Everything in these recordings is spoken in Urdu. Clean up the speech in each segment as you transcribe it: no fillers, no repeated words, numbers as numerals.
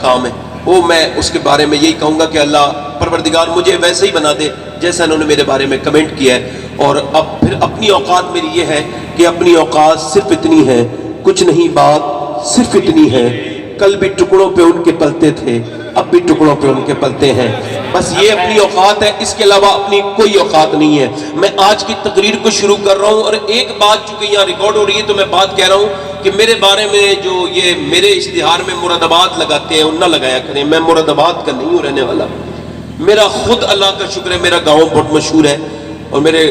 مقام ہے وہ میں اس کے بارے میں یہی کہوں گا کہ اللہ پروردگار مجھے ویسے ہی بنا دے جیسا انہوں نے میرے بارے میں کمنٹ کیا ہے. اور اب پھر اپنی اوقات میری یہ ہے کہ اپنی اوقات صرف اتنی ہے, کچھ نہیں بات صرف اتنی ہے, کل بھی ٹکڑوں پہ ان کے پلتے تھے اب بھی ٹکڑوں پہ ان کے پلتے ہیں. بس یہ اپنی اوقات ہے, اس کے علاوہ اپنی کوئی اوقات نہیں ہے. میں آج کی تقریر کو شروع کر رہا ہوں اور ایک بات چونکہ یہاں ریکارڈ ہو رہی ہے تو میں بات کہہ رہا ہوں کہ میرے بارے میں جو یہ میرے اشتہار میں مراد آباد لگاتے ہیں ان نہ لگایا کریں. میں مراد آباد کا نہیں ہوں رہنے والا. میرا خود اللہ کا شکر ہے میرا گاؤں بہت مشہور ہے اور میرے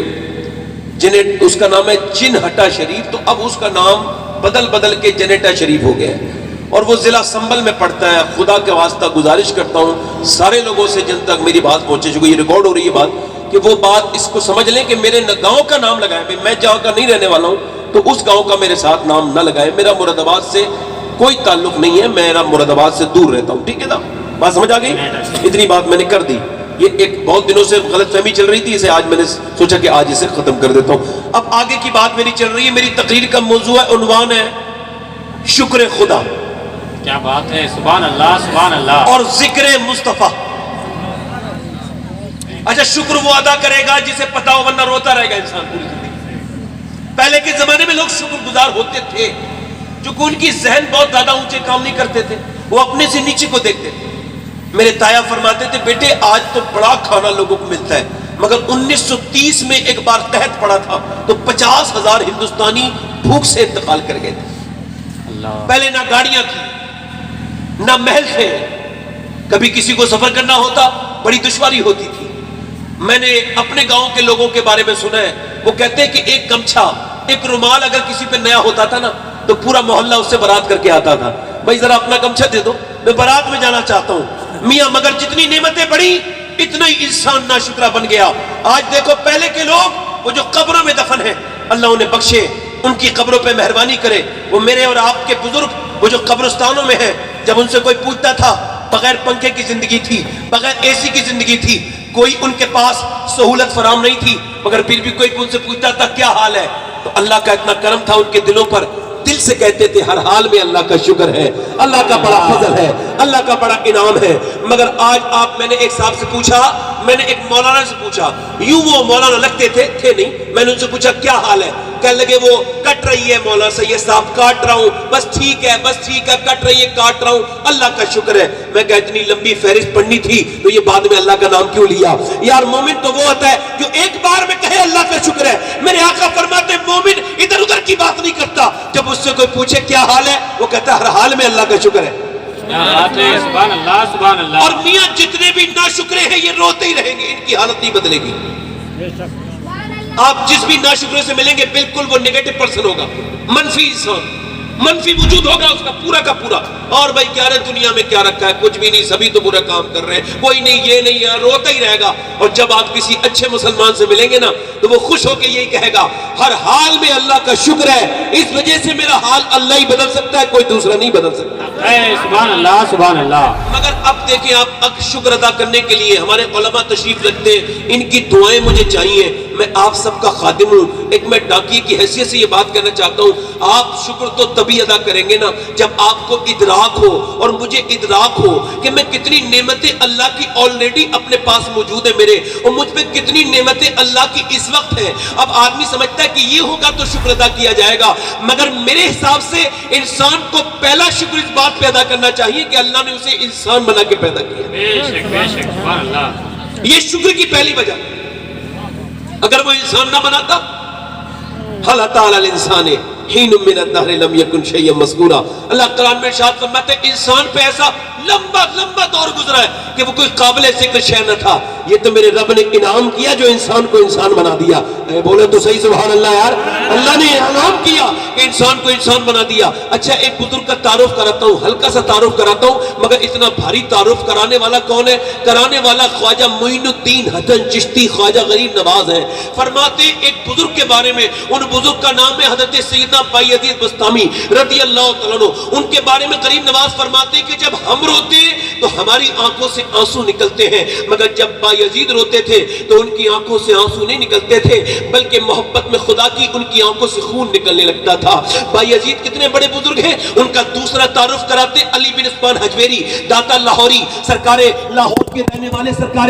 جنیٹ اس کا نام ہے جنہٹا شریف, تو اب اس کا نام بدل کے جنیٹا شریف ہو گیا ہے اور وہ ضلع سنبل میں پڑتا ہے. خدا کے واسطہ گزارش کرتا ہوں سارے لوگوں سے جن تک میری بات پہنچے چکی, یہ ریکارڈ ہو رہی ہے بات, کہ وہ بات اس کو سمجھ لیں کہ میرے گاؤں کا نام لگائیں. میں جہاں کا نہیں رہنے والا ہوں تو اس گاؤں کا میرے ساتھ نام نہ لگائیں. میرا مراد آباد سے کوئی تعلق نہیں ہے, میرا مراد آباد سے دور رہتا ہوں. ٹھیک ہے نا, بات سمجھ آ گئی؟ اتنی بات میں نے کر دی. یہ ایک بہت دنوں سے غلط فہمی چل رہی تھی, اسے آج میں نے سوچا کہ آج اسے ختم کر دیتا ہوں. اب آگے کی بات میری چل رہی ہے. میری تقریر کا موضوع ہے, عنوان ہے شکر خدا. کیا بات ہے, سبحان اللہ سبحان اللہ. اور ذکر مصطفیٰ. اچھا, شکر وہ ادا کرے گا جسے پتا ہو, ورنہ روتا رہے گا انسان پوری زندگی. پہلے کے زمانے میں لوگ شکر گزار ہوتے تھے چونکہ ان کی ذہن بہت زیادہ اونچے کام نہیں کرتے تھے, وہ اپنے سے نیچے کو دیکھتے تھے. میرے تایا فرماتے تھے بیٹے آج تو بڑا کھانا لوگوں کو ملتا ہے, مگر 1930 میں ایک بار قحط پڑا تھا تو 50,000 ہندوستانی بھوک سے انتقال کر گئے تھے. پہلے نہ گاڑیاں تھی نہ محل تھے, کبھی کسی کو سفر کرنا ہوتا بڑی دشواری ہوتی تھی. میں نے اپنے گاؤں کے لوگوں کے بارے میں سنا ہے, وہ کہتے ہیں کہ ایک گمچھا ایک رومال اگر کسی پہ نیا ہوتا تھا نا تو پورا محلہ اس سے بارات کر کے آتا تھا, بھائی ذرا اپنا گمچھا دے دو میں بارات میں جانا چاہتا ہوں. میاں مگر جتنی نعمتیں بڑھی اتنا ہی انسان ناشکرا بن گیا. آج دیکھو پہلے کے لوگ وہ جو قبروں میں دفن ہیں اللہ انہیں بخشے, ان کی قبروں پہ مہربانی کرے. وہ میرے اور آپ کے بزرگ وہ جو قبرستانوں میں ہیں, جب ان سے کوئی پوچھتا تھا بغیر پنکھے کی زندگی تھی, بغیر اے سی کی زندگی تھی, کوئی ان کے پاس سہولت فراہم نہیں تھی, مگر پھر بھی کوئی ان سے پوچھتا تھا کیا حال ہے, تو اللہ کا اتنا کرم تھا ان کے دلوں پر, دل سے کہتے تھے ہر حال میں اللہ کا شکر ہے, اللہ کا بڑا فضل ہے, اللہ کا بڑا انعام ہے. مگر آج آپ, میں نے ایک صاحب سے پوچھا, میں نے ایک مولانا سے پوچھا, یوں وہ مولانا لگتے تھے نہیں, میں نے ان سے پوچھا کیا حال ہے, کہنے لگے وہ کٹ رہی ہے مولانا سید صاحب, کاٹ رہا ہوں, بس ٹھیک ہے کٹ رہی ہے, کاٹ رہا ہوں, اللہ کا شکر ہے. میں کہا اتنی لمبی فہرست پڑھنی تھی تو یہ بعد میں اللہ کا نام کیوں لیا یار. مومن تو وہ ہوتا ہے جو ایک بار میں کہے اللہ کا شکر ہے. میرے آقا فرماتے ہیں مومن ادھر ادھر کی بات نہیں کرتا, جب اس سے کوئی پوچھے کیا حال ہے وہ کہتا ہے ہر حال میں اللہ کا شکر ہے. سبحان اللہ سبحان اللہ. اور میاں جتنے بھی ناشکرے ہیں یہ روتے ہی رہیں گے, ان کی حالت نہیں بدلے گی. آپ جس بھی ناشکرے سے ملیں گے بالکل وہ نیگیٹو پرسن ہوگا, منفی انسان, منفی وجود ہوگا اس کا پورا. اور بھائی کیا رہے دنیا میں کیا رکھا ہے, کچھ بھی نہیں, سبھی تو برا کام کر رہے ہیں, کوئی نہیں یہ نہیں ہے, روتا ہی رہے گا. اور جب آپ کسی اچھے مسلمان سے ملیں گے نا تو وہ خوش ہو کے یہی کہے گا ہر حال میں اللہ کا شکر ہے, اس وجہ سے میرا حال اللہ ہی بدل سکتا ہے, کوئی دوسرا نہیں بدل سکتا. سبحان اللہ سبحان اللہ. مگر اب دیکھیں آپ شکر ادا کرنے کے لیے ہمارے علماء تشریف رکھتے ہیں, ان کی دعائیں مجھے چاہیے. میں آپ سب کا خادم ہوں, ایک میں ڈاکیے کی حیثیت سے یہ بات کہنا چاہتا ہوں, آپ شکر تو تبھی ادا کریں گے نا جب آپ کو ادراک ہو اور مجھے ادراک ہو کہ میں کتنی نعمتیں اللہ کی آلریڈی اپنے پاس موجود ہیں میرے, اور مجھ پہ کتنی نعمتیں اللہ کی اس وقت ہیں. اب آدمی سمجھتا ہے کہ یہ ہوگا تو شکر ادا کیا جائے گا, مگر میرے حساب سے انسان کو پہلا شکر اس بات پہ ادا کرنا چاہیے کہ اللہ نے اسے انسان بنا کے پیدا کیا. بے شک سبحان اللہ. یہ شکر کی پہلی وجہ. اگر وہ انسان نہ بناتا, حل تعالی الانسان حین من الدہر لم یکن شیئا مذکورا, اللہ قرآن میں ارشاد فرماتے ہیں انسان پہ ایسا لمبا دور گزرا ہے کہ وہ کوئی قابل ذکر شے نہ تھا. یہ تو میرے رب نے انعام کیا جو انسان کو انسان بنا دیا. بولے تو صحیح سبحان اللہ یار, اللہ نے انعام کیا کہ انسان کو انسان بنا دیا. اچھا ایک بزرگ کا تعارف کراتا ہوں, ہلکا سا تعارف کراتا ہوں, مگر اتنا بھاری تعارف کرانے والا کون ہے؟ کرانے والا خواجہ معین الدین حسن چشتی خواجہ غریب نواز ہے. فرماتے ایک بزرگ کے بارے میں, ان بزرگ کا نام ہے حضرت سیدنا بائی عزیز بستامی رضی اللہ تعالیٰ عنہ. ان کے بارے میں غریب نواز فرماتے کہ جب ہم روتے تو ہماری آنکھوں سے آنسو نکلتے ہیں، مگر جب بایزید روتے تھے تو ان کی آنکھوں سے آنسو نہیں نکلتے تھے، بلکہ محبت میں خدا کی ان کی آنکھوں سے خون نکلنے لگتا تھا۔ بایزید کتنے بڑے بزرگ ہیں، ان کا دوسرا تعارف کراتے علی بن عثمان حجویری، داتا لاہوری، سرکار لاہور کے رہنے والے سرکار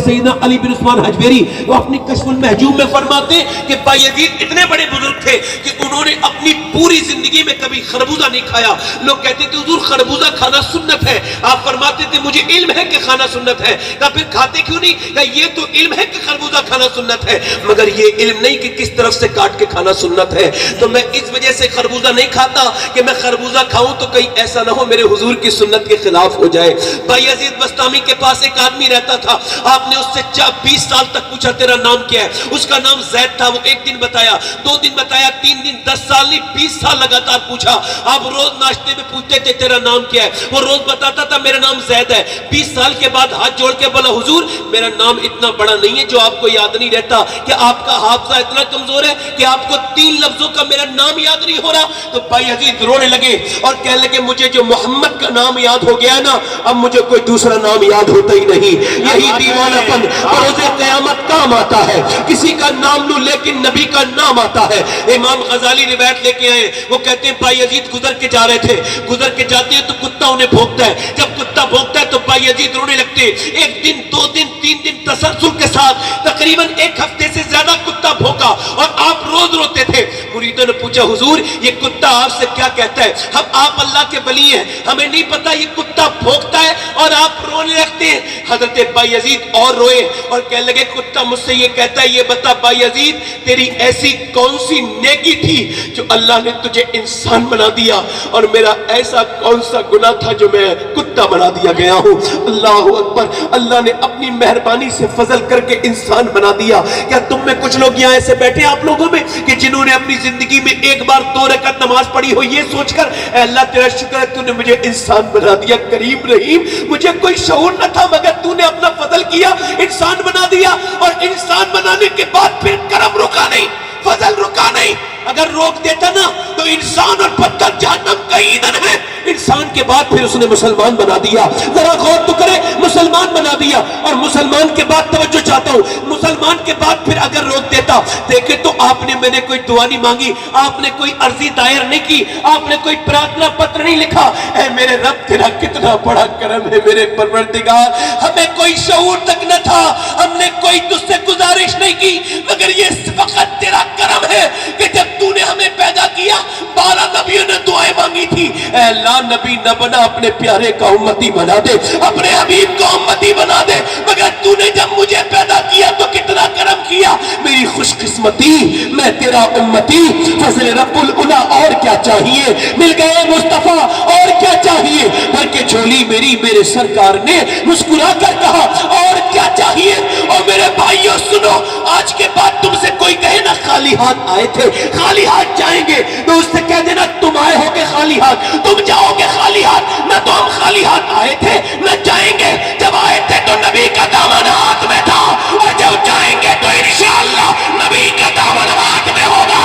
سیدنا علی بن عثمان حجویری، وہ اپنی کشف المحجوب میں فرماتے کہ بایزید اتنے بڑے بزرگ تھے کہ انہوں نے اپنی پوری زندگی میں کبھی خربوزہ نہیں کھایا۔ لوگ کہتے تھے حضور خربوزہ کھانا سنت ہے، آپ فرماتے تھے مجھے علم ہے کہ کھانا سنت ہے۔ کہا پھر کھاتے کیوں نہیں؟ کہا یہ تو علم ہے کہ خربوزہ کھانا سنت ہے، مگر یہ علم نہیں کہ کس طرف سے کاٹ کے کھانا سنت ہے۔ تو میں اس وجہ سے خربوزہ نہیں کھاتا کہ میں خربوزہ کھاؤں تو کہیں ایسا نہ ہو میرے حضور کی سنت کے خلاف ہو جائے۔ بایزید بسطامی کے پاس ایک آدمی رہتا تھا، آپ نے اس سے 20 سال تک پوچھا تیرا نام کیا ہے؟ اس کا نام زید تھا۔ وہ ایک دن بتایا، 2 دن بتایا، 3 دن، 10 سال نہیں 20 سال لگاتار پوچھا۔ آپ روز ناشتے میں پوچھتے تھے تیرا نام کیا ہے؟ وہ روز بتاتا تھا میرا نام زید ہے۔ 20 سال کے بعد ہاتھ جوڑ کے بولا حضور میرا نام اتنا بڑا نہیں ہے جو آپ کو یاد نہیں رہتا، کہ آپ کا حافظہ اتنا کمزور ہے کہ آپ کو 3 لفظوں کا میرا نام یاد نہیں ہو رہا؟ تو بایزید رونے لگے اور کہنے لگے مجھے جو محمد کا نام یاد ہو گیا نا، اب مجھے کوئی دوسرا نام یاد ہوتا ہی نہیں۔ یہی دیوانہ پن روز قیامت کام آتا ہے، کسی کا نام لوں لیکن نبی کا نام آتا ہے۔ امام غزالی روایت لے کے آئے، وہ کہتے ہیں بایزید گزر کے جا رہے تھے، گزر کے جاتے ہیں تو کتا انہیں بھونکتا ہے، جب کتا بھونکتا ہے تو بایزید رونے لگتے ہیں۔ 1 دن 2 دن 3 دن تسلسل کے ساتھ تقریباً 1 ہفتے سے زیادہ کتا بھونکا اور آپ روز روتے تھے۔ مریدوں نے پوچھا حضور یہ کتا آپ سے کیا کہتا ہے؟ ہم آپ اللہ کے ولی ہیں، ہمیں نہیں پتا یہ کتا بھونکتا ہے اور آپ رونے لگتے ہیں۔ حضرت بایزید اور روئے اور کہنے لگے کتا مجھ سے یہ کہتا ہے، یہ بتا بایزید تیری ایسی کون سی نیکی تھی جو اللہ نے تجھے انسان بنا دیا، اور میرا ایسا کون سا گناہ تھا جو میں کتا بنا دیا گیا ہوں؟ اللہ اکبر، اللہ نے اپنی مہربانی سے فضل کر کے انسان بنا دیا۔ کیا تم میں کچھ لوگ یہاں ایسے بیٹھے آپ لوگوں میں کہ جنہوں نے اپنی زندگی میں ایک بار 2 رکعت نماز پڑھی ہو یہ سوچ کر اے اللہ تیرا شکر ہے تو نے مجھے انسان بنا دیا، کریم رحیم، مجھے کوئی شعور نہ تھا مگر تو نے اپنا فضل کیا، انسان بنا دیا، اور انسان بنانے کے بعد پھر کرم رکا نہیں، فضل رکا نہیں۔ اگر روک دیتا نا تو انسان اور پتھر جہنم کا ایندھن ہے۔ انسان کے بعد پھر اس نے مسلمان بنا دیا، ذرا غور تو کرے، مسلمان بنا دیا، اور مسلمان کے بعد توجہ چاہتا ہوں، مسلمان کے بعد پھر اگر روک دیتا، دیکھے تو آپ نے میں نے کوئی دعا نہیں مانگی، آپ نے کوئی عرضی دائر نہیں کی، آپ نے کوئی پرارتھنا پتر نہیں لکھا، اے میرے رب تیرا کتنا بڑا کرم ہے میرے پروردگار، ہمیں کوئی شعور تک نہ تھا، ہم نے کوئی تجھ سے گزارش نہیں کی، مگر یہ فقط تیرا کرم ہے کہ جب تو نے ہمیں پیدا کیا 12 نبیوں نے دعائیں مانگی تھی، اے اللہ نبی نہ بنا اپنے پیارے کا امتی بنا دے، اپنے حبیب کا امتی بنا دے، مگر تو نے جب مجھے پیدا کیا تو کتنا کرم کیا، میری خوش قسمتی میں تیرا امتی، فضل رب العلا اور کیا چاہیے، مل گئے مصطفیٰ اور کیا چاہیے، بھر کے جھولی میری میرے سرکار نے مسکرا کر کہا اور کیا چاہیے۔ اور میرے بھائیوں سنو، آج کے بعد تم سے کوئی کہے نا خالی ہاتھ آئے تھے خالی ہاتھ جائیں گے، تو اس سے کہہ دینا تم آئے ہو گے خالی ہاتھ، تم جاؤ گے خالی ہاتھ، نہ تو ہم خالی ہاتھ آئے تھے نہ جائیں گے، جب آئے تھے تو نبی کا دامن ہاتھ میں تھا، اور جب جائیں گے تو انشاءاللہ نبی کا دامن ہاتھ میں ہوگا۔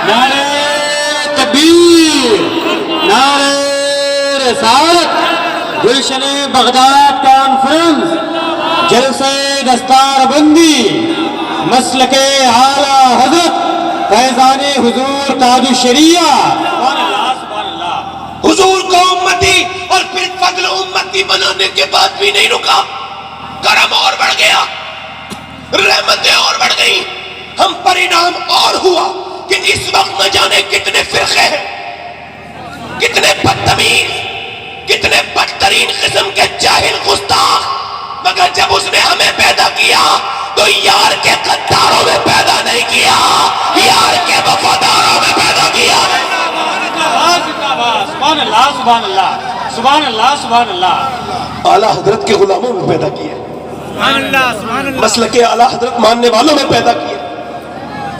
نعرہ تکبیر، نعرہ رسالت، گلشن بغداد کانفرنس، جلسہ دستار بندی، مسلک اعلیٰ حضرت فیضان حضور تاج الشریعہ، سبحان اللہ سبحان اللہ، حضور کو امتی اور پھر فضل امتی بنانے کے بعد بھی نہیں رکا، کرم اور بڑھ گیا، رحمتیں اور بڑھ گئی، ہم پر انعام اور ہوا کہ اس وقت نہ جانے کتنے فرقے ہیں، کتنے بدتمیز، کتنے بدترین قسم کے جاہل گستاخ، مگر جب اس نے ہمیں پیدا کیا تو یار کے غداروں میں پیدا نہیں کیا، یار کے وفاداروں میں پیدا کیا۔ سبحان اللہ سبحان اللہ سبحان اللہ سبحان اللہ، اعلیٰ حضرت کے غلاموں میں پیدا کیا، سبحان اللہ سبحان اللہ، مسلک اعلیٰ حضرت ماننے والوں میں پیدا کیا،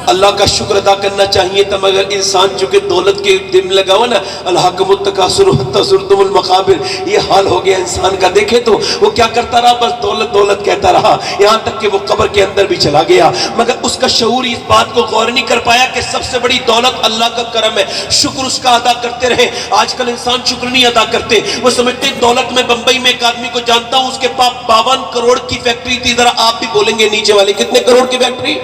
اللہ کا شکر ادا کرنا چاہیے تب مگر انسان چونکہ دولت کے دم لگا ہوا نا الحاکم التکاثر حتی زرتم المقابر، یہ حال ہو گیا انسان کا. دیکھے تو وہ کیا کرتا رہا، بس دولت دولت کہتا رہا، یہاں تک کہ وہ قبر کے اندر بھی چلا گیا مگر اس کا شعور اس بات کو غور نہیں کر پایا کہ سب سے بڑی دولت اللہ کا کرم ہے. شکر اس کا ادا کرتے رہے. آج کل انسان شکر نہیں ادا کرتے، وہ سمجھتے دولت. میں بمبئی میں ایک آدمی کو جانتا ہوں، اس کے پاس 52 کروڑ کی فیکٹری تھی. ذرا آپ بھی بولیں گے نیچے والے کتنے کروڑ کی فیکٹری؟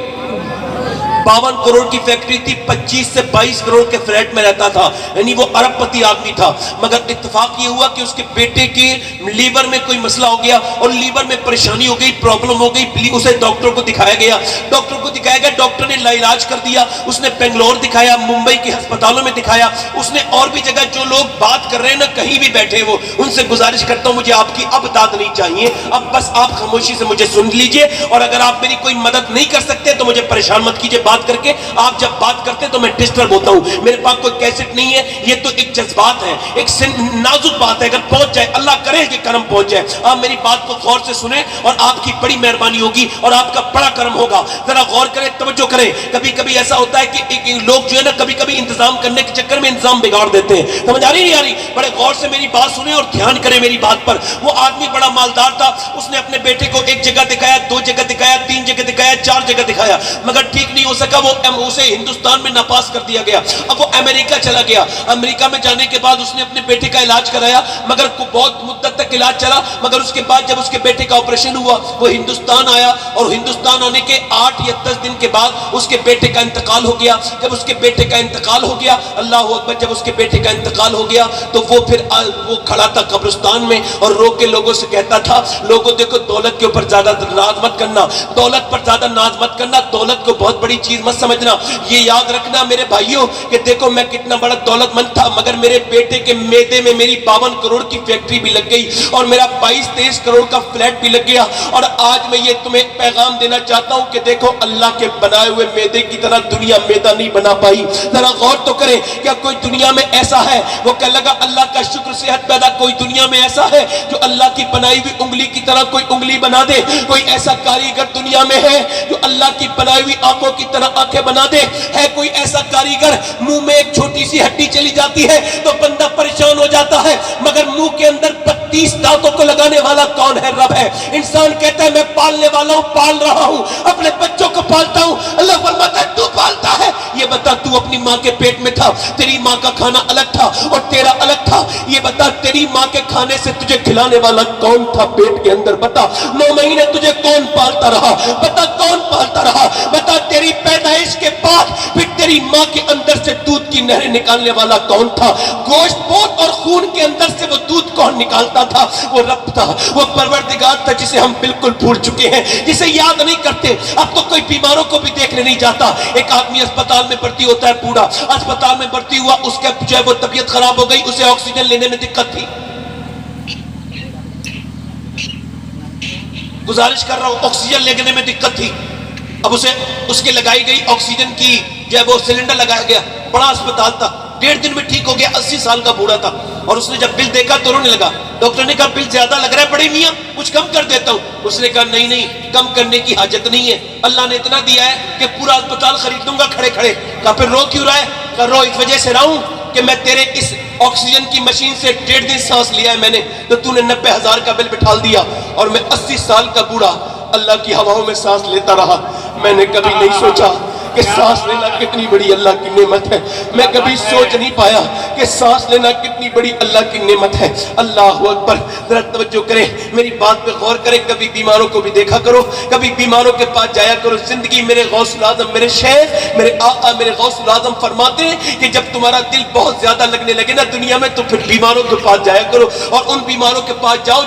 52 کروڑ کی فیکٹری تھی. 25 سے 22 کروڑ کے فلیٹ میں رہتا تھا، یعنی وہ ارب پتی آدمی تھا. مگر اتفاق یہ ہوا کہ اس کے بیٹے کے لیور میں کوئی مسئلہ ہو گیا اور لیور میں پریشانی ہو گئی، پرابلم ہو گئی. اسے ڈاکٹر کو دکھایا گیا، ڈاکٹر نے لا علاج کر دیا. اس نے بنگلور دکھایا، ممبئی کے ہسپتالوں میں دکھایا، اس نے اور بھی جگہ. جو لوگ بات کر رہے ہیں نا کہیں بھی بیٹھے وہ، ان سے گزارش کرتا ہوں مجھے آپ کی اب داد نہیں چاہیے، اب بس آپ خاموشی سے مجھے سن لیجئے. اور اگر آپ میری کوئی مدد نہیں کر سکتے تو مجھے پریشان مت کیجئے. بات کر کے آپ جب بات کرتے تو میں ڈسٹرب ہوتا ہوں. میرے پاس کوئی کیسٹ نہیں ہے، یہ تو ایک جذبات ہے، ایک نازک بات ہے. اگر پہنچ جائے، اللہ کرے کہ کرم پہنچ جائے. آپ میری بات کو غور سے سنیں اور آپ کی بڑی مہربانی ہوگی اور آپ کا بڑا کرم ہوگا. ذرا غور کریں، توجہ کریں. کبھی کبھی ایسا ہوتا ہے کہ لوگ جو ہے نا کبھی کبھی انتظام کرنے کے چکر میں انتظام بگاڑ دیتے ہیں. سمجھ آ رہی نہیں آ رہی؟ بڑے غور سے میری بات سنیں اور دھیان کریں میری بات پر. وہ آدمی بڑا مالدار تھا. اس نے اپنے بیٹے کو ایک جگہ دکھایا، 2 جگہ دکھایا، 3 جگہ دکھایا، 4 جگہ دکھایا مگر ٹھیک نہیں ہو سکا. وہ اسے ہندوستان میں ناپاس کر دیا گیا. اب وہ امریکہ چلا گیا. امریکہ میں جانے کے بعد اس نے اپنے بیٹے کا علاج کرایا مگر بہت مدت تک علاج چلا. مگر اس کے بعد جب اس کے بیٹے کا آپریشن ہوا وہ ہندوستان آیا اور ہندوستان آنے کے 8 یا 10 دن کے بعد اس کے بیٹے کا انتقال ہو گیا. جب اس کے بیٹے کا انتقال ہو گیا، اللہ اکبر، جب اس کے بیٹے کا انتقال ہو گیا تو وہ پھر وہ کھڑا تھا قبرستان میں اور رو کے لوگوں سے کہتا تھا، لوگوں دیکھو دولت کے اوپر زیادہ ناز مت کرنا، دولت پر زیادہ ناز مت کرنا، دولت کو بہت بڑی چیز مت سمجھنا. یہ یاد رکھنا میرے بھائیوں کہ دیکھو میں کتنا بڑا دولت مند تھا مگر میرے بیٹے کے میدے میں میری 52 کروڑ کی فیکٹری بھی لگ گئی اور میرا 22-23 کروڑ کا فلیٹ بھی لگ گیا. اور آج میں یہ تمہیں پیغام دینا چاہتا ہوں کہ دیکھو اللہ کے بنائے ہوئے میدے کی طرح دنیا میدہ نہیں بنا پائی. ذرا غور تو کریں، کیا کوئی دنیا میں ایسا ہے وہ کہنے لگا اللہ کا شکر صحت پیدا؟ کوئی دنیا میں ایسا ہے جو اللہ کی بنائی ہوئی انگلی کی طرح کوئی انگلی بنا دے؟ کوئی ایسا کاریگر دنیا میں ہے جو اللہ کی بنائی ہوئی آنکھوں کی طرح آنکھیں بنا دے؟ ہے کوئی ایسا کاریگر؟ منہ میں ایک چھوٹی سی ہڈی چلی جاتی ہے تو بندہ پریشان ہو جاتا ہے مگر منہ کے اندر 32 دانتوں کو لگانے والا کون ہے؟ رب ہے. انسان کہتا ہے میں پالنے والا ہوں، پال رہا ہوں، اپنے بچوں کو پالتا ہوں. اللہ فرماتا ہے تو پالتا ہے. یہ بتا تو اپنی ماں کے پیٹ میں تھا، تیری ماں کا کھانا الگ تھا اور تیرا الگ تھا. یہ بتا تیری ماں کے کھانے سے تجھے کھلانے والا کون تھا پیٹ کے اندر؟ بتا 9 مہینے تجھے کون پالتا رہا؟ بتا کون پالتا رہا؟ بتا تیری پیدائش کے بعد پھر تیری ماں کے اندر سے دودھ کی نہریں نکالنے والا کون تھا؟ گوشت پوت اور خون کے اندر سے وہ دودھ کون نکالتا تھا؟ وہ رب تھا، وہ پروردگار تھا جسے ہم بالکل بھول چکے ہیں، جسے یاد نہیں کرتے. اب تو کوئی بیماروں کو بھی دیکھنے نہیں جاتا. ایک آدمی اسپتال میں بھرتی ہوتا ہے، بوڑھا اسپتال میں بھرتی ہوا، اس کا جو ہے وہ طبیعت خراب ہو گئی، اسے آکسیجن لینے میں دقت تھی. گزارش کر رہا ہوں، آکسیجن لینے میں دقت تھی. اب اس کے لگائی گئی آکسیجن کی جو ہے وہ سلنڈر لگایا گیا. بڑا اسپتال تھا، 1.5 دن میں ٹھیک ہو گیا. 80 سال کا بوڑھا تھا اور اس نے جب بل دیکھا تو رونے لگا. ڈاکٹر نے کہا بل زیادہ لگ رہا ہے بڑے میاں، کچھ کم کر دیتا ہوں. اس نے کہا نہیں کم کرنے کی حاجت نہیں ہے، اللہ نے اتنا دیا ہے کہ پورا اسپتال خرید لوں گا کھڑے کھڑے. کہا پھر رو کیوں رہا ہے؟ کہا رو اس وجہ سے رہا ہوں کہ میں تیرے اس آکسیجن کی مشین سے 1.5 دن سانس لیا ہے میں نے، تو تو نے 90,000 کا بل بٹھال دیا اور میں 80 سال کا بوڑھا اللہ کی ہواؤں میں سانس لیتا رہا. میں نے کبھی نہیں سوچا کہ سانس لینا کتنی بڑی اللہ کی نعمت ہے. میں کبھی سوچ نہیں پایا کہ سانس لینا کتنی بڑی اللہ کی نعمت ہے. اللہ اکبر. ذرا توجہ کریں میری بات پہ غور کریں. کبھی بیماروں کو بھی دیکھا کرو، کبھی بیماروں کے پاس جایا کرو. زندگی میرے غوث العظم، میرے شیخ، میرے آقا، میرے غوث العظم فرماتے ہیں کہ جب تمہارا دل بہت زیادہ لگنے لگے نا دنیا میں تو پھر بیماروں کے پاس جایا کرو اور ان بیماروں کے پاس جاؤ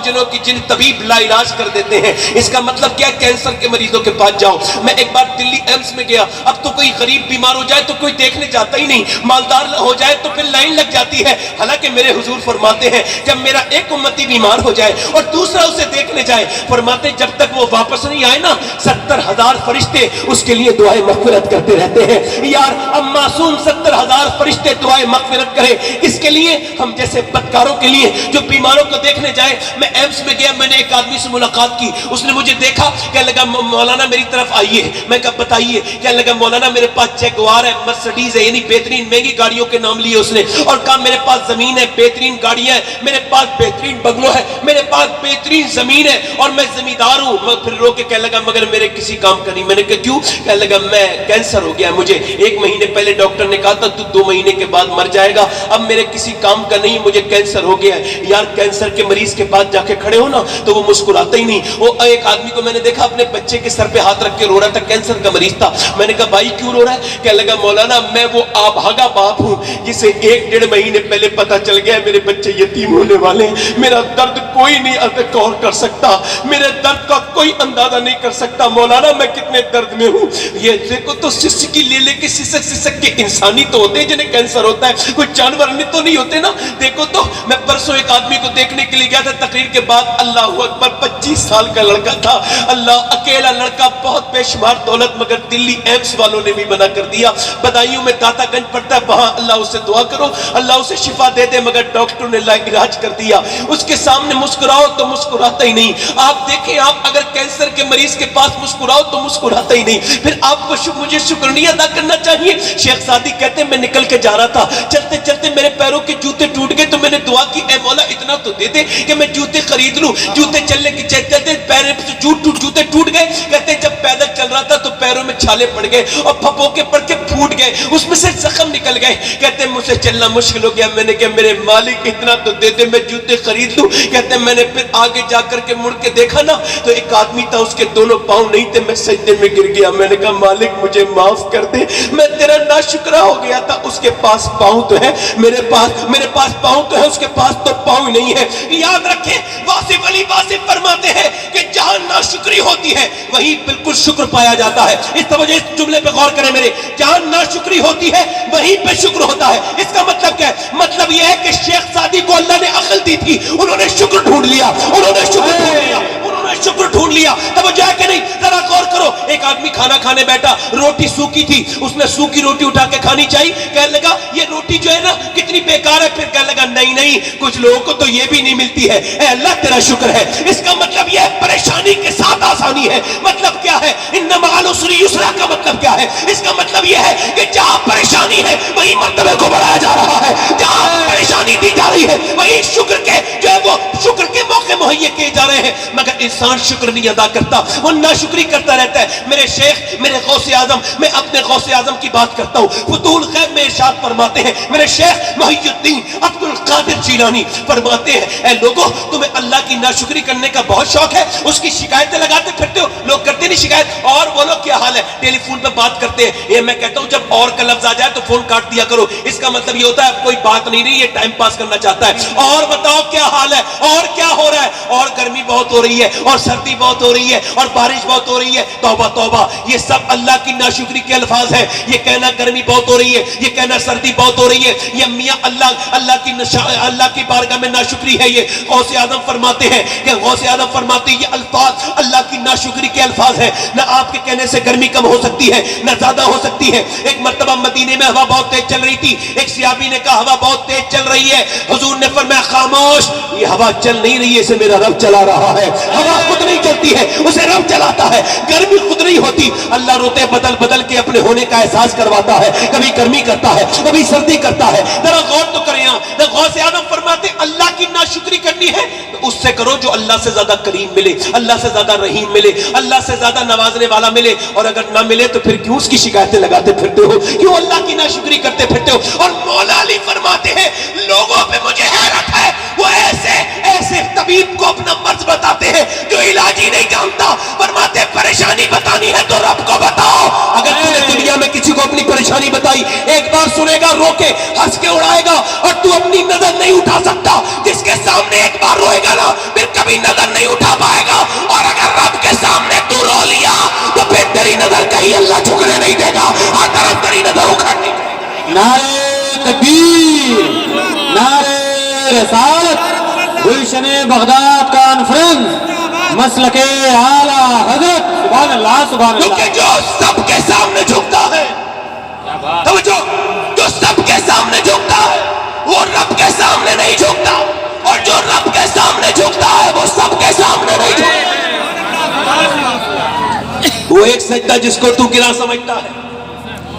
جن طبیب لا علاج کر دیتے ہیں. اس کا مطلب کیا؟ کینسر کے مریضوں کے پاس جاؤ. میں ایک بار دلی ایمس میں گیا. اب تو کوئی غریب بیمار ہو جائے تو کوئی دیکھنے جاتا ہی نہیں، مالدار ہو جائے تو پھر لائن لگ جاتی ہے. حالانکہ میرے حضور فرماتے ہیں جب میرا ایک امتی بیمار ہو جائے اور دوسرا اسے دیکھنے جائے، فرماتے ہیں جب تک وہ واپس نہیں آئے نا 70,000 فرشتے اس کے لیے دعائیں مغفرت کرتے رہتے ہیں. یار اب معصوم 70,000 فرشتے دعائیں مغفرت کریں کس کے لیے؟ ہم جیسے بدکاروں کے لیے جو بیماروں کو دیکھنے جائے. میں ایمس میں گیا، میں نے ایک آدمی سے ملاقات کی. اس نے مجھے دیکھا، کہنے لگا مولانا میری طرف آئیے. میں کہا بتائیے. کہنے لگا مولانا مولانا میرے پاس جیگوار ہے, مرسڈیز ہے, یعنی بہترین مہنگی گاڑیوں کے نام لیے اس نے, اور کہا میرے پاس زمین ہے, بہترین گاڑیاں ہیں, میرے پاس بہترین بنگلو ہے, میرے پاس بہترین زمین ہے, اور میں زمیندار ہوں. میں پھر رو کے کہنے لگا مگر میرے کسی کام کا نہیں. میں نے کہا کیوں؟ کہنے لگا میں کینسر ہو گیا مجھے, 1 مہینے پہلے ڈاکٹر نے کہا تھا تو 2 مہینے کے بعد مر جائے گا, اب میرے کسی کام کا نہیں, مجھے کینسر ہو گیا ہے. یار کینسر کے مریض کے پاس جا کے کھڑے ہو نا تو وہ مسکراتا ہی نہیں. وہ ایک آدمی کو میں نے دیکھا اپنے بچے کے سر پہ ہاتھ رکھ کے رو رہا تھا, کینسر کا مریض تھا. میں نے کہا بھائی کیوں رو رہا ہے؟ کہنے لگا مولانا میں وہ آبھاگا باپ ہوں جسے 1-1.5 مہینے پہلے پتا چل گیا میرے بچے یتیم ہونے والے ہیں. میرا درد کوئی نہیں غور کر سکتا, میرے درد کا کوئی اندازہ نہیں کر سکتا. مولانا میں کتنے درد میں ہوں. یہ دیکھو تو سسکی لے کے سسک کے انسانی تو ہوتے ہیں جنہیں کینسر ہوتا ہے, کوئی جانور تو نہیں ہوتے نا. دیکھو تو میں پرسوں ایک آدمی کو دیکھنے کے لیے گیا تھا تقریر کے بعد, اللہ اکبر, 25 سال کا لڑکا تھا, اللہ اکیلا لڑکا, بہت بے شمار دولت, مگر دلی ایمس والوں نے بھی منع کر دیا. بدایوں میں داتا گنج پڑتا ہے, وہاں اللہ اسے دعا کرو اللہ اسے شفا دے دے, مگر ڈاکٹر نے علاج کر دیا. اس کے سامنے مسکراؤ تو مسکراتا ہی نہیں. آپ دیکھیں, آپ اگر کینسر کے مریض کے پاس مسکراؤ تو مسکراتا ہی نہیں. پھر آپ کو مجھے شکریہ ادا کرنا چاہیے. شیخ سعدی کہتے ہیں میں نکل کے جا رہا تھا, چلتے چلتے میرے پیروں کے جوتے ٹوٹ گئے تو میں نے دعا کی اے مولا اتنا تو دے دے کہ میں جوتے خرید لوں. جوتے چلنے کی چلتے پیروں سے جوتے ٹوٹ گئے. کہتے ہیں جب پیدل چل رہا تھا تو پیروں میں چھالے پڑ گئے اور پھپوکے پڑ کے پھوٹ گئے, اس میں سے زخم نکل گئے. کہتے ہیں مجھ سے چلنا مشکل ہو گیا. میں نے کہا میرے مالک اتنا تو دے دے میں جوتے خرید لوں. کہتے ہیں میں نے پھر آگے جا کر کے مڑ کے دیکھا نا تو ایک آدمی تھا, اس کے دونوں پاؤں نہیں تھے. میں سجدے میں گر گیا. میں نے کہا مالک مجھے معاف کر دے, میں تیرا ناشکرا ہو گیا تھا. اس کے پاس پاؤں تو ہے, میرے پاس پاؤں تو ہے, اس کے پاس تو پاؤں ہی نہیں ہے. یاد رکھیں واصف علی واصف فرماتے ہیں کہ جہاں ناشکری ہوتی ہے وہیں بالکل شکر پایا جاتا ہے. اس توجہ اس جملے پہ غور کریں میرے, جہاں ناشکری ہوتی ہے وہیں پہ شکر ہوتا ہے. اس کا مطلب کیا ہے؟ مطلب یہ ہے کہ شیخ سعدی کو اللہ نے عقل دی تھی, انہوں نے شکر ڈھونڈ لیا, شکر ڈھونڈ لیا. توجہ ہے کہ نہیں؟ ذرا غور کرو. ایک آدمی کھانا کھانے بیٹھا, روٹی سوکھی تھی, اس نے سوکھی روٹی اٹھا کے کھانی چاہیے. کہنے لگا یہ روٹی جو ہے نا کتنی بیکار ہے. پھر کہنے لگا نہیں کچھ لوگوں کو تو یہ بھی نہیں ملتی ہے. اے اللہ تیرا شکر ہے. اس کا مطلب یہ ہے پریشانی کے ساتھ آسانی ہے. مطلب کیا ہے؟ ان مع العسر یسرا کا مطلب کیا ہے؟ اس کا مطلب یہ ہے کہ جہاں پریشانی ہے وہی مرتبے کو بڑھایا جا رہا ہے. جہاں پریشانی دی جا رہی ہے وہی شکر کے جو ہے وہ شکر کے موقع مہیا کیے جا رہے ہیں. مگر انسان شکر نہیں ادا کرتا, وہ ناشکری کرتا رہتا ہے. میرے شیخ, میرے غوث اعظم, میں اپنے غوث اعظم کی بات کرتا ہوں, فتوح الغیب میں ارشاد فرماتے ہیں, میرے شیخ محی الدین عبد القادر جیلانی فرماتے ہیں اے لوگوں تمہیں اللہ کی ناشکری کرنے کا بہت شوق ہے, اس کی شکایتیں لگاتے پھرتے ہو. لوگ کرتے نہیں شکایت, اور بولو کیا حال ہے, ٹیلی فون پہ بات کرتے ہیں. یہ میں کہتا ہوں جب اور کا لفظ آ جائے تو فون کاٹ دیا کرو. اس کا مطلب یہ ہوتا ہے اب کوئی بات نہیں رہی, یہ ٹائم پاس کرنا چاہتا ہے. اور بتاؤ کیا حال ہے, اور کیا ہو رہا ہے, اور گرمی بہت ہو رہی ہے, اور سردی بہت ہو رہی ہے, اور بارش بہت ہو رہی ہے. توبہ توبہ, یہ سب اللہ کی ناشکری کے الفاظ ہیں. یہ کہنا گرمی بہت ہو رہی ہے, یہ کہنا سردی بہت ہو رہی ہے, یہ میاں اللہ کی بارگاہ میں ناشکری ہے. یہ غوث اعظم فرماتے ہیں کہ غوث اعظم فرماتے ہیں یہ الفاظ اللہ کی ناشکری کے الفاظ ہیں. نہ آپ کے کہنے سے گرمی کم ہو سکتی ہے نہ زیادہ ہو سکتی ہے. ایک مرتبہ مدینے میں ہوا بہت تیز چل رہی تھی. ایک صحابی نے کہا ہوا بہت تیز چل رہی ہے. حضور نے فرمایا خاموش, یہ ہوا چل نہیں رہی ہے, اسے میرا رب چلا رہا ہے. ہوا خود نہیں چلتی ہے, اسے رب چلاتا ہے. گرمی خود نہیں ہوتی, اللہ روتے بدل بدل کے اپنے ہونے کا احساس کرواتا ہے. کبھی گرمی کرتا ہے, کبھی سردی کرتا ہے. ذرا غور تو کریں. غوث اعظم فرماتے اللہ کی ناشکری کرنی ہے تو اس سے کرو جو اللہ سے زیادہ کریم ملے, اللہ سے زیادہ رحیم ملے, اللہ سے زیادہ نوازنے والا ملے. اور اگر نہ ملے تو پھر کیوں اس کی شکایتیں لگاتے پھرتے ہو, کیوں اللہ کی ناشکری کرتے پھرتے ہو. اور مولا علی فرماتے ہیں لوگوں پہ مجھے حیرت ہے, وہ ایسے طبیب کو اپنا مرض بتاتے ہیں جو علاج ہی نہیں جانتا. فرماتے ہیں پریشانی بتانی ہے تو رب کو بتاؤ. اگر تم نے دنیا میں کسی کو اپنی پریشانی بتائی, ایک بار سنے گا رو کے ہنس کے اڑائے گا, اور تو اپنی نظر نہیں اٹھا سکتا. جس کے سامنے ایک بار روئے گا نا پھر کبھی نظر نہیں اٹھا پائے گا. اور اگر رب کے سامنے تو رو لیا تو پھر تیری نظر کہیں اللہ جھکنے نہیں دے گا, ہر طرف تیری نظر اکھڑنے نہیں دے گا. نعرہ تکبیر, نعرہ رسالت, گلشن بغداد کانفرنس, مسلک اعلیٰ حضرت. سبحان اللہ سبحان اللہ. کیونکہ جو سب کے سامنے جھکتا ہے, توجہ, جو سب کے سامنے جھکتا ہے وہ رب کے سامنے نہیں جھکتا, اور جو رب کے سامنے جھکتا ہے وہ سب کے سامنے نہیں جھکتا. وہ ایک سجدہ جس کو تو گرا سمجھتا ہے,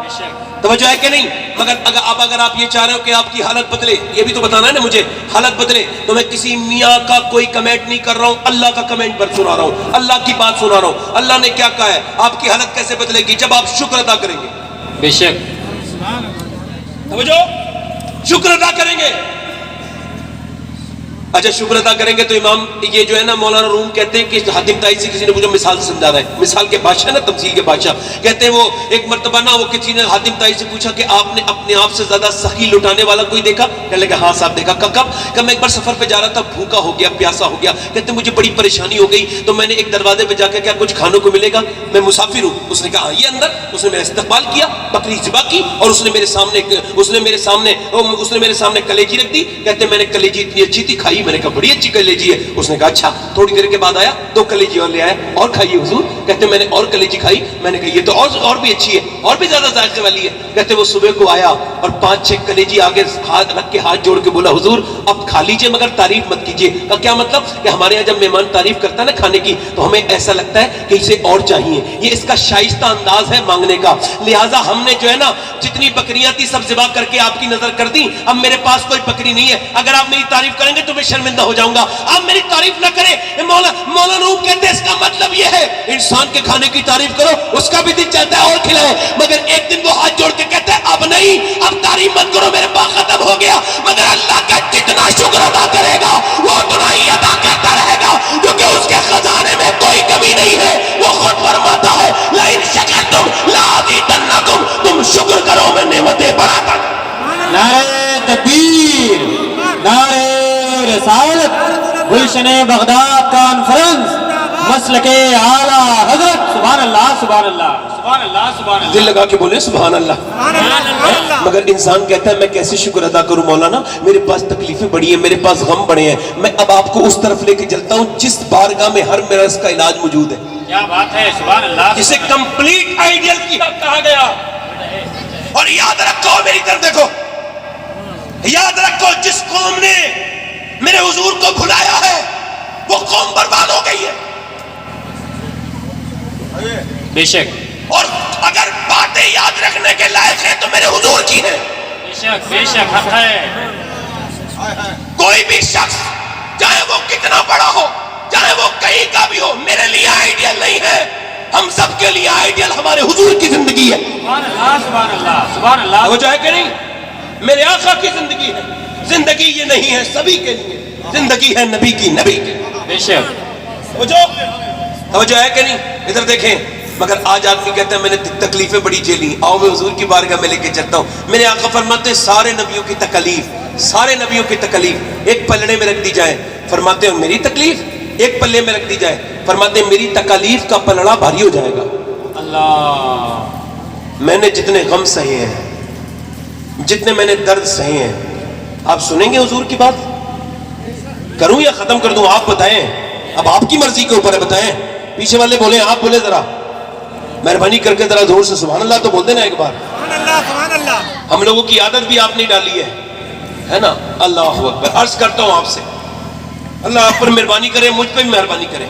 بے شک توجہ ہے کہ نہیں؟ مگر اگر آپ یہ چاہ رہے ہو کہ آپ کی حالت بدلے، یہ بھی تو بتانا ہے نا مجھے، حالت بدلے، تو میں کسی میاں کا کوئی کمنٹ نہیں کر رہا ہوں، اللہ کا کمنٹ پر سنا رہا ہوں، اللہ کی بات سنا رہا ہوں۔ اللہ نے کیا کہا ہے؟ آپ کی حالت کیسے بدلے گی؟ جب آپ شکر ادا کریں گے۔ بے شک توجہ، شکر ادا کریں گے۔ اچھا شکر ادا کریں گے تو امام یہ جو ہے نا مولانا روم کہتے ہیں کہ حاتم طائی سے کسی نے مجھے مثال سمجھا رہا ہے، مثال کے بادشاہ نا، تمثیل کے بادشاہ، کہتے ہیں وہ ایک مرتبہ نا وہ کسی نے حاتم طائی سے پوچھا کہ آپ نے اپنے آپ سے زیادہ سخی لٹانے والا کوئی دیکھا؟ کہنے لگا ہاں صاحب دیکھا۔ کب؟ کہ میں ایک بار سفر پہ جا رہا تھا، بھوکا ہو گیا، پیاسا ہو گیا، کہتے ہیں مجھے بڑی پریشانی ہو گئی، تو میں نے ایک دروازے پہ جا کے کیا کچھ کھانے کو ملے گا، میں مسافر ہوں۔ اس نے کہا یہ اندر، اس نے میرا استقبال کیا، بکری ذبح کی اور اس نے میرے سامنے کلیجی رکھ دی۔ کہتے ہیں میں نے کلیجی اتنی اچھی تھی، کھائی، میں نے کہا بڑی اچھی کلیجی ہے۔ اس نے کہا اچھا۔ تھوڑی دیر کے بعد آیا، 2 کلیجی اور لے آیا، اور کھائیے حضور۔ کہتے ہیں میں نے اور کلیجی کھائی، میں نے کہا یہ تو اور بھی اچھی ہے، اور بھی زیادہ ذائقے والی ہے۔ کہتے ہیں وہ صبح کو آیا اور 5-6 کلیجی آگے ہاتھ رکھ کے ہاتھ جوڑ کے بولا حضور اب کھا لیجئے مگر تعریف مت کیجئے۔ کا کیا مطلب؟ کہ ہمارے یہاں جب مہمان تعریف کرتا ہے نا کھانے کی تو ہمیں ایسا لگتا ہے کہ اسے اور چاہیے، یہ اس کا شائستہ انداز ہے مانگنے کا، لہٰذا ہم نے جو ہے نا جتنی بکریاں تھی سب ذبح کر کے آپ کی نظر کر دی، اب میرے پاس کوئی بکری نہیں ہے، اگر آپ میری تعریف کریں گے تو میں شرمندہ ہو جاؤں گا، آپ میری تعریف نہ کریں۔ مولانا روم کہتے ہیں اس کا مطلب یہ ہے انسان کے کھانے کی تعریف کرو، اس کا بھی دل چاہتا ہے اور کھلائے، مگر ایک دن وہ ہاتھ جوڑ کے کہتا ہے اب نہیں، اب تعریف مت کرو، میرے پاس ختم ہو گیا، مگر اللہ کا جتنا شکر ادا کرے گا وہ اتنا ہی ادا کرتا رہے گا، کیونکہ اس کے خزانے میں کوئی کمی نہیں ہے، وہ خود فرماتا ہے لئن شکرتم لازیدنکم، تم شکر کرو میں نعمتیں بڑھاتا جاؤں۔ نعرہ تکبیر، نعرہ رسالت، گلشن بغداد کانفرنس، مسلک اعلیٰ حضرت، سبحان اللہ سبحان اللہ سبحان اللہ سبحان اللہ۔ دل لگا کے بولے سبحان اللہ۔ مگر انسان کہتا ہے میں کیسے شکر ادا کروں مولانا، میرے پاس تکلیفیں بڑی ہیں، میرے پاس غم بڑے ہیں، میں اب آپ کو اس طرف لے کے چلتا ہوں جس بارگاہ میں ہر مرض کا علاج موجود ہے، کیا بات ہے، سبحان اللہ، جسے کمپلیٹ آئیڈیل کہا گیا۔ اور یاد رکھو، میری طرف دیکھو، یاد رکھو جس قوم نے میرے حضور کو بھلایا ہے وہ قوم برباد ہو گئی ہے۔ بے شک اور اگر باتیں یاد رکھنے کے لائق ہیں تو میرے حضور کی ہیں۔ بے شک حق ہے۔ کوئی بھی شخص چاہے وہ کتنا بڑا ہو، چاہے وہ کہیں کا بھی ہو، میرے لیے آئیڈیل نہیں ہے، ہم سب کے لیے آئیڈیل ہمارے حضور کی زندگی ہے۔ سبحان اللہ سبحان اللہ سبحان اللہ۔ ہو جائے کہ نہیں؟ میرے آقا کی زندگی ہے، زندگی یہ نہیں ہے سبھی کے لیے، زندگی ہے نبی کی، نبی کے۔ بے شک توجہ ہے کہ نہیں؟ ادھر دیکھیں، مگر آج آدمی کہتا ہے میں نے تکلیفیں بڑی جھیلی، آؤ میں حضور کی بارگاہ میں لے کے چلتا ہوں۔ میرے آقا فرماتے ہیں سارے نبیوں کی تکلیف، سارے نبیوں کی تکلیف ایک پلڑے میں رکھ دی جائے، فرماتے ہیں میری تکلیف ایک پلڑے میں رکھ دی جائے، فرماتے ہیں میری تکلیف کا پلڑا بھاری ہو جائے گا۔ اللہ، میں نے جتنے غم سہے ہیں، جتنے میں نے درد سہے ہیں، آپ سنیں گے حضور کی بات؟ کروں یا ختم کر دوں؟ آپ بتائیں، اب آپ کی مرضی کے اوپر ہے، بتائیں۔ پیچھے والے بولیں، آپ بولے ذرا، مہربانی کر کے ذرا زور سے سبحان اللہ تو بول دینا ایک بار۔ سبحان اللہ سبحان اللہ۔ ہم لوگوں کی عادت بھی آپ نے ڈالی ہے نا؟ اللہ اکبر۔ عرض کرتا ہوں آپ سے، اللہ آپ پر مہربانی کرے، مجھ پہ بھی مہربانی کرے،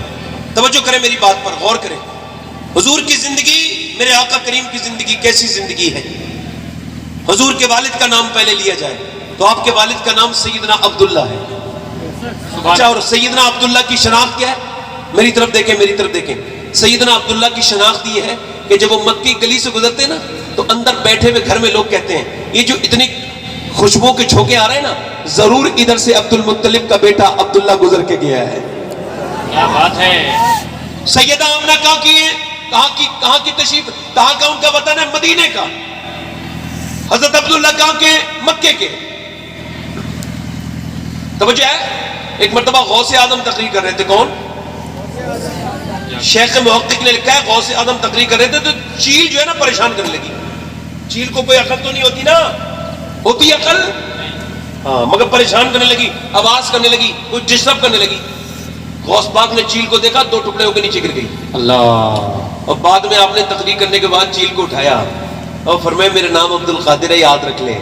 توجہ کریں میری بات پر، غور کریں۔ حضور کی زندگی، میرے آقا کریم کی زندگی کیسی زندگی ہے؟ حضور کے والد کا نام پہلے لیا جائے تو آپ کے والد کا نام سیدنا عبداللہ ہے۔ اچھا، اور سیدنا عبداللہ کی شناخت کیا ہے؟ میری طرف دیکھیں، میری طرف دیکھیں۔ سیدنا عبداللہ کی شناخت یہ ہے کہ جب وہ مکی گلی سے گزرتے ہیں نا تو اندر بیٹھے ہوئے گھر میں لوگ کہتے ہیں یہ جو اتنی خوشبو کے جھونکے آ رہے ہیں نا، ضرور ادھر سے عبد المطلب کا بیٹا عبداللہ گزر کے گیا ہے۔ کیا بات ہے۔ سیدہ آمنہ کہاں کی ہے؟ کہاں کی تشریف، کہاں کا ان کا وطن ہے؟ مدینے کا۔ حضرت عبداللہ کہاں کے؟ مکے کے۔ توجہ ہے؟ ایک مرتبہ غوث اعظم تقریر کر رہے تھے، کون؟ شیخ محقق نے لکھا ہے غوث اعظم تقریر کر رہے تھے تو چیل جو ہے نا پریشان کرنے لگی۔ چیل کو کوئی عقل تو نہیں ہوتی نا، ہوتی عقل؟ ہاں، مگر پریشان کرنے لگی، آواز کرنے لگی، کچھ ڈسٹرب کرنے لگی۔ غوث پاک نے چیل کو دیکھا، 2 ٹکڑے ہو کے نیچے گر گئی۔ اللہ، اور بعد میں آپ نے تقریر کرنے کے بعد چیل کو اٹھایا اور فرمایا میرا نام عبد القادر ہے، یاد رکھ لے،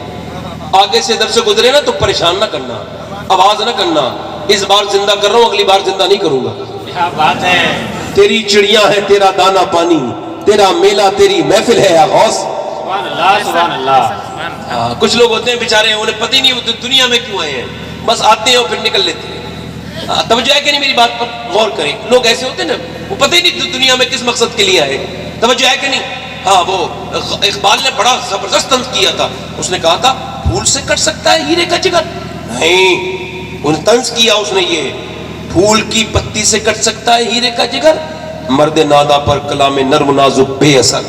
آگے سے ادھر سے گزرے نا تو پریشان نہ کرنا، آواز نہ کرنا، اس بار زندہ کر رہا ہوں، اگلی بار زندہ نہیں کروں گا۔ کیا بات ہے۔ تیری چڑیاں ہے، تیرا دانا پانی، تیرا میلہ تیری محفل ہے یا غوث. سبحان اللہ سبحان اللہ. کچھ لوگ ہوتے ہیں بیچارے انہیں پتہ ہی نہیں وہ دنیا میں کیوں آئے ہیں, بس آتے ہیں اور پھر نکل لیتے ہیں. توجہ ہے کہ نہیں میری بات پر غور کریں. لوگ ایسے ہوتے ہیں نا وہ پتہ ہی نہیں دنیا میں کس مقصد کے لیے آئے. توجہ ہے کہ نہیں. ہاں وہ اقبال نے بڑا زبردست طنز کیا تھا. اس نے کہا تھا پھول سے کٹ سکتا ہے ہیرے کا جگر. نہیں, انہیں طنز کیا اس نے یہ, پھول کی پتی سے کٹ سکتا ہے ہیرے کا جگر, مرد نادا پر کلام نرم نازک بے اثر.